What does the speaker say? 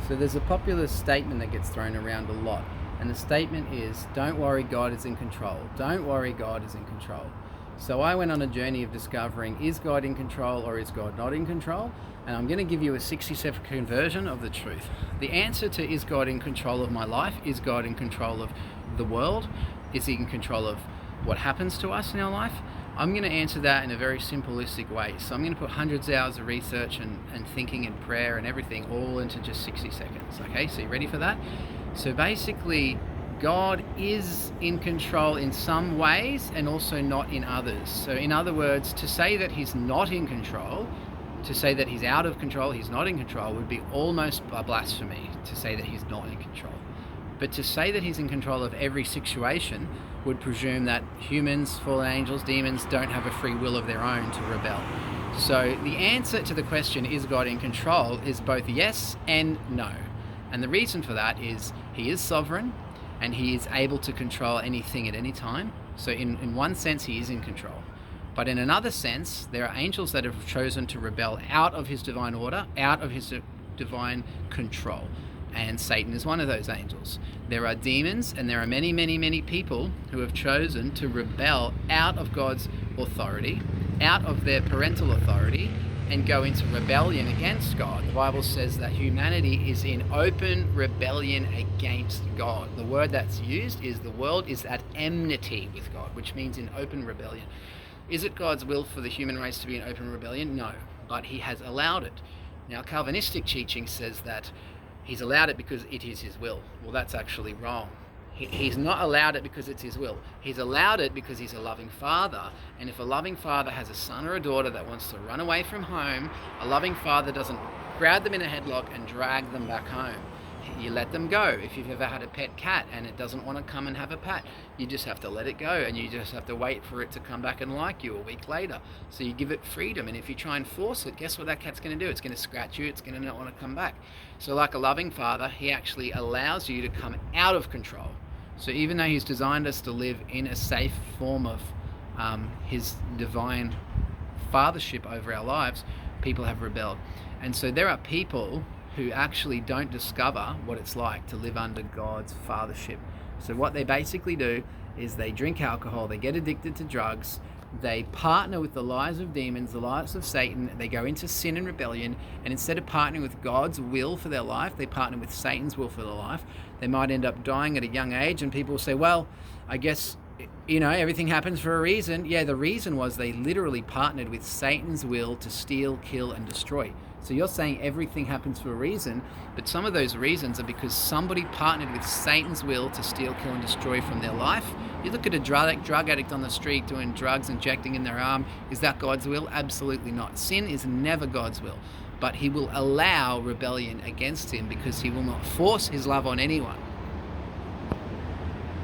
So there's a popular statement that gets thrown around a lot, and the statement is, don't worry, God is in control. Don't worry, God is in control. So I went on a journey of discovering, is God in control or is God not in control? And I'm going to give you a 60-second version of the truth. The answer to is God in control of my life, is God in control of the world, is he in control of what happens to us in our life? I'm going to answer that in a very simplistic way. So I'm going to put hundreds of hours of research and thinking and prayer and everything all into just 60 seconds. Okay, so you ready for that? So basically, God is in control in some ways and also not in others. So in other words, to say that he's not in control, to say that he's out of control, he's not in control, would be almost a blasphemy to say that he's not in control. But to say that he's in control of every situation would presume that humans, fallen angels, demons don't have a free will of their own to rebel. So the answer to the question, is God in control, is both yes and no. And the reason for that is he is sovereign and he is able to control anything at any time. So in one sense, he is in control. But in another sense, there are angels that have chosen to rebel out of his divine order, out of his divine control. And Satan is one of those angels. There are demons, and there are many, many, many people who have chosen to rebel out of God's authority, out of their parental authority, and go into rebellion against God. The Bible says that humanity is in open rebellion against God. The word that's used is the world is at enmity with God, which means in open rebellion. Is it God's will for the human race to be in open rebellion? No, but he has allowed it. Now, Calvinistic teaching says that he's allowed it because it is his will. Well, that's actually wrong. He's not allowed it because it's his will. He's allowed it because he's a loving father. And if a loving father has a son or a daughter that wants to run away from home, a loving father doesn't grab them in a headlock and drag them back home. You let them go. If you've ever had a pet cat and it doesn't want to come and have a pat, you just have to let it go, and you just have to wait for it to come back and like you a week later. So you give it freedom, and if you try and force it, guess what that cat's going to do? It's going to scratch you, it's going to not want to come back. So like a loving father, he actually allows you to come out of control. So even though he's designed us to live in a safe form of his divine fathership over our lives, people have rebelled. And so there are people who actually don't discover what it's like to live under God's fathership. So what they basically do is they drink alcohol, they get addicted to drugs, they partner with the lies of demons, the lies of Satan, they go into sin and rebellion, and instead of partnering with God's will for their life, they partner with Satan's will for their life. They might end up dying at a young age, and people will say, well, I guess, everything happens for a reason. Yeah, the reason was they literally partnered with Satan's will to steal, kill, and destroy. So you're saying everything happens for a reason, but some of those reasons are because somebody partnered with Satan's will to steal, kill, and destroy from their life. You look at a drug addict on the street doing drugs, injecting in their arm. Is that God's will? Absolutely not. Sin is never God's will, but he will allow rebellion against him because he will not force his love on anyone.